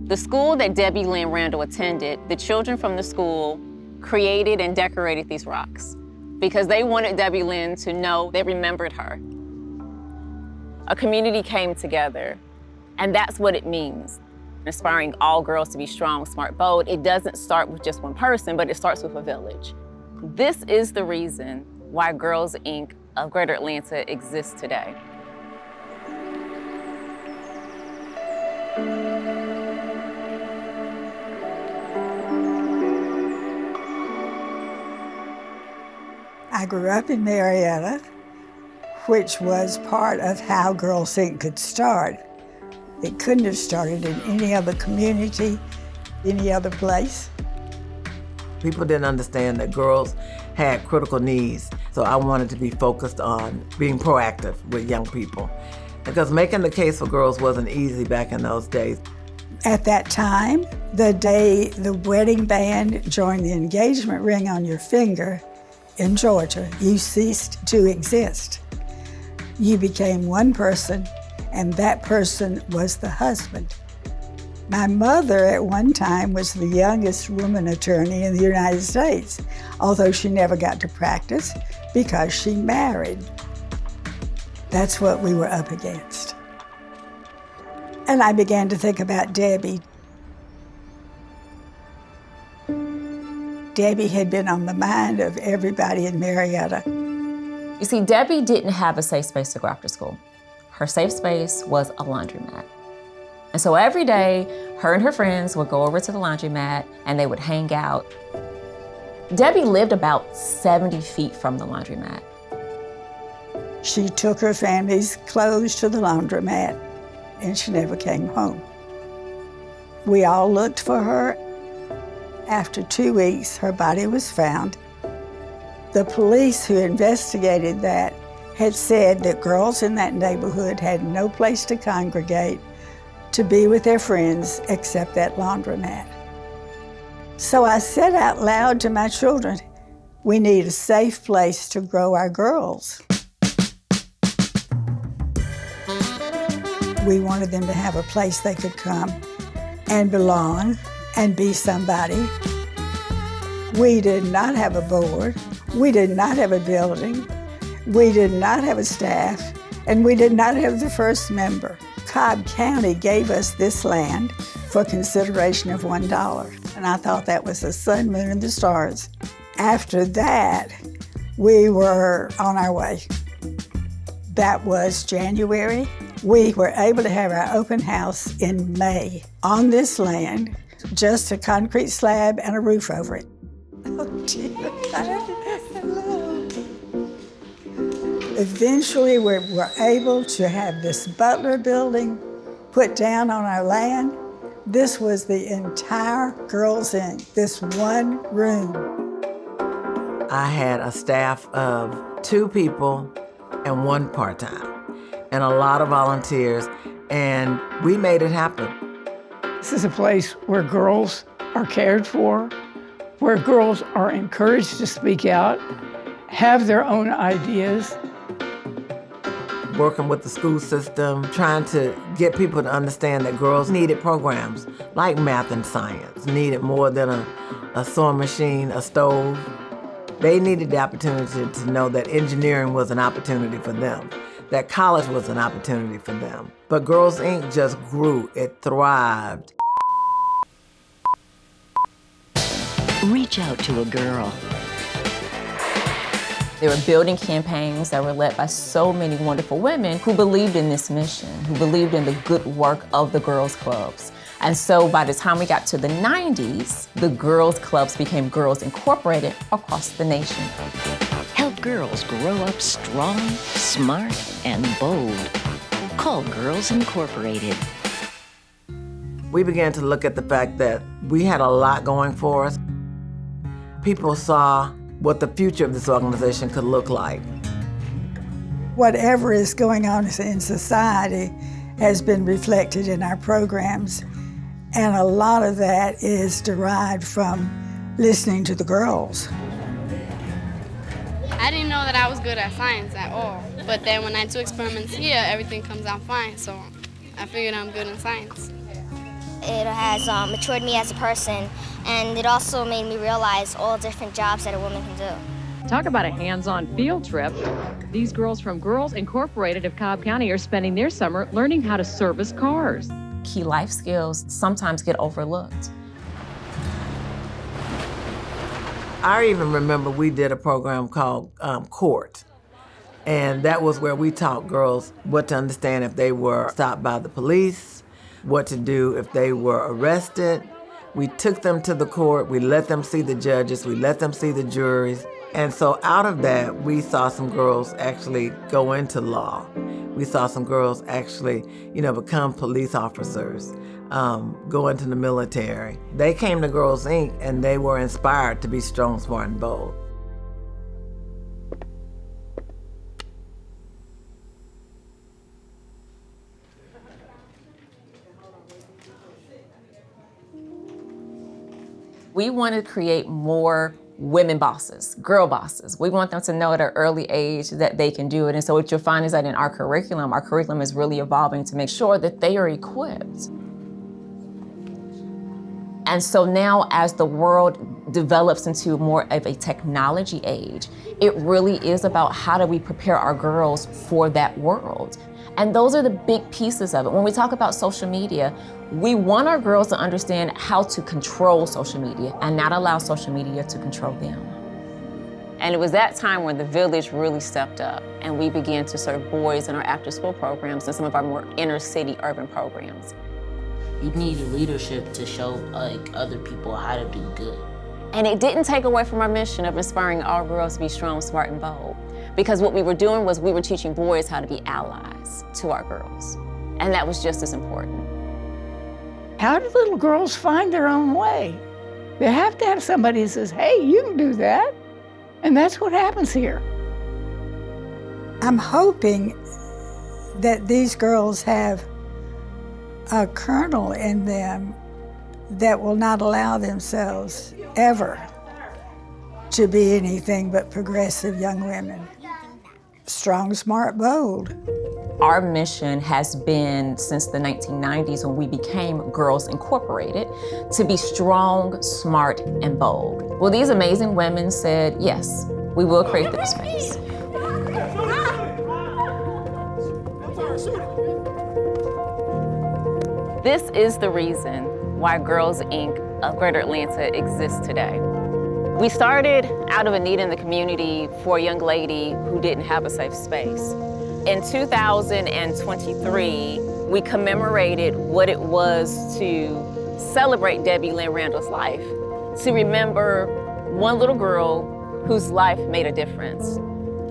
The school that Debbie Lynn Randall attended, the children from the school created and decorated these rocks because they wanted Debbie Lynn to know they remembered her. A community came together, and that's what it means. Inspiring all girls to be strong, smart, bold. It doesn't start with just one person, but it starts with a village. This is the reason why Girls Inc. of Greater Atlanta exists today. I grew up in Marietta, which was part of how Girls Inc. could start. It couldn't have started in any other community, any other place. People didn't understand that girls had critical needs, so I wanted to be focused on being proactive with young people. Because making the case for girls wasn't easy back in those days. At that time, the day the wedding band joined the engagement ring on your finger in Georgia, you ceased to exist. You became one person, and that person was the husband. My mother at one time was the youngest woman attorney in the United States, although she never got to practice because she married. That's what we were up against. And I began to think about Debbie. Debbie had been on the mind of everybody in Marietta. You see, Debbie didn't have a safe space to go after school. Her safe space was a laundromat. And so every day, her and her friends would go over to the laundromat and they would hang out. Debbie lived about 70 feet from the laundromat. She took her family's clothes to the laundromat and she never came home. We all looked for her. After 2 weeks, her body was found. The police who investigated that had said that girls in that neighborhood had no place to congregate to be with their friends except that laundromat. So I said out loud to my children, we need a safe place to grow our girls. We wanted them to have a place they could come and belong and be somebody. We did not have a board. We did not have a building. We did not have a staff, and we did not have the first member. Cobb County gave us this land for consideration of $1, and I thought that was the sun, moon, and the stars. After that, we were on our way. That was January. We were able to have our open house in May on this land, just a concrete slab and a roof over it. Oh, dear God. Eventually, we were able to have this Butler building put down on our land. This was the entire Girls Inc., this one room. I had a staff of 2 people and 1 part-time, and a lot of volunteers, and we made it happen. This is a place where girls are cared for, where girls are encouraged to speak out, have their own ideas. Working with the school system, trying to get people to understand that girls needed programs like math and science, needed more than a sewing machine, a stove. They needed the opportunity to know that engineering was an opportunity for them, that college was an opportunity for them. But Girls Inc. just grew, it thrived. Reach out to a girl. There were building campaigns that were led by so many wonderful women who believed in this mission, who believed in the good work of the girls' clubs. And so by the time we got to the 90s, the girls' clubs became Girls Incorporated across the nation. Help girls grow up strong, smart, and bold. Call Girls Incorporated. We began to look at the fact that we had a lot going for us. People saw what the future of this organization could look like. Whatever is going on in society has been reflected in our programs, and a lot of that is derived from listening to the girls. I didn't know that I was good at science at all, but then when I do experiments here, everything comes out fine, so I figured I'm good in science. It has matured me as a person, and it also made me realize all different jobs that a woman can do. Talk about a hands-on field trip. These girls from Girls Incorporated of Cobb County are spending their summer learning how to service cars. Key life skills sometimes get overlooked. I even remember we did a program called Court. And that was where we taught girls what to understand if they were stopped by the police, what to do if they were arrested. We took them to the court, we let them see the judges, we let them see the juries. And so out of that, we saw some girls actually go into law. We saw some girls actually, become police officers, go into the military. They came to Girls Inc. and they were inspired to be strong, smart, and bold. We want to create more women bosses, girl bosses. We want them to know at an early age that they can do it. And so what you'll find is that in our curriculum is really evolving to make sure that they are equipped. And so now as the world develops into more of a technology age, it really is about how do we prepare our girls for that world. And those are the big pieces of it. When we talk about social media, we want our girls to understand how to control social media and not allow social media to control them. And it was that time when the village really stepped up and we began to serve boys in our after-school programs and some of our more inner-city urban programs. You need leadership to show other people how to do good. And it didn't take away from our mission of inspiring all girls to be strong, smart, and bold. Because what we were doing was we were teaching boys how to be allies to our girls. And that was just as important. How do little girls find their own way? They have to have somebody who says, hey, you can do that. And that's what happens here. I'm hoping that these girls have a kernel in them that will not allow themselves ever to be anything but progressive young women. Strong, smart, bold. Our mission has been since the 1990s when we became Girls Incorporated to be strong, smart, and bold. Well, these amazing women said, yes, we will create this space. This is the reason why Girls Inc. of Greater Atlanta exists today. We started out of a need in the community for a young lady who didn't have a safe space. In 2023, we commemorated what it was to celebrate Debbie Lynn Randall's life, to remember one little girl whose life made a difference,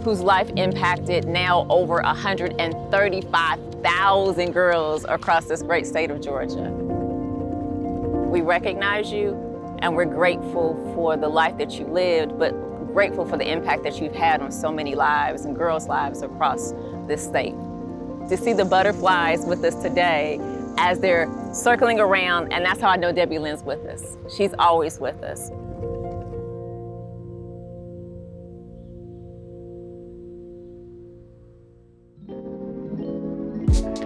whose life impacted now over 135,000 girls across this great state of Georgia. We recognize you, and we're grateful for the life that you lived, but grateful for the impact that you've had on so many lives and girls' lives across this state. To see the butterflies with us today as they're circling around, and that's how I know Debbie Lynn's with us. She's always with us.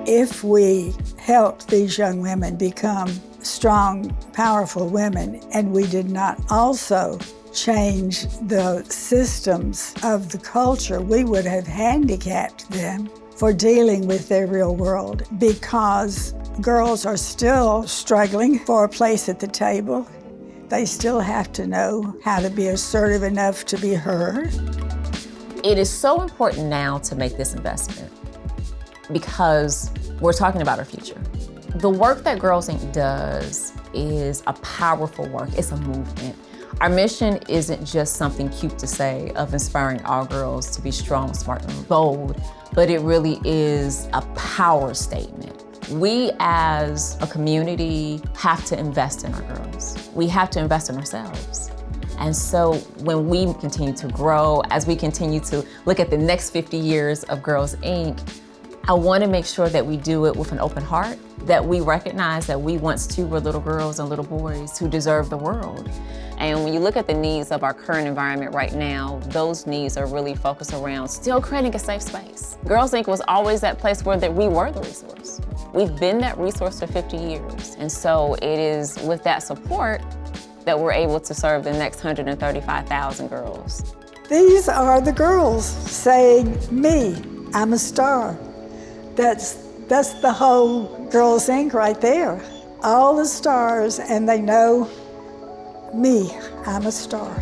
If we help these young women become strong, powerful women, and we did not also change the systems of the culture, we would have handicapped them for dealing with their real world, because girls are still struggling for a place at the table. They still have to know how to be assertive enough to be heard. It is so important now to make this investment because we're talking about our future. The work that Girls Inc. does is a powerful work. It's a movement. Our mission isn't just something cute to say of inspiring all girls to be strong, smart, and bold, but it really is a power statement. We as a community have to invest in our girls. We have to invest in ourselves. And so when we continue to grow, as we continue to look at the next 50 years of Girls Inc., I want to make sure that we do it with an open heart, that we recognize that we once too were little girls and little boys who deserve the world. And when you look at the needs of our current environment right now, those needs are really focused around still creating a safe space. Girls Inc. was always that place where we were the resource. We've been that resource for 50 years. And so it is with that support that we're able to serve the next 135,000 girls. These are the girls saying, me, I'm a star. That's the whole Girls Inc. right there. All the stars, and they know me, I'm a star.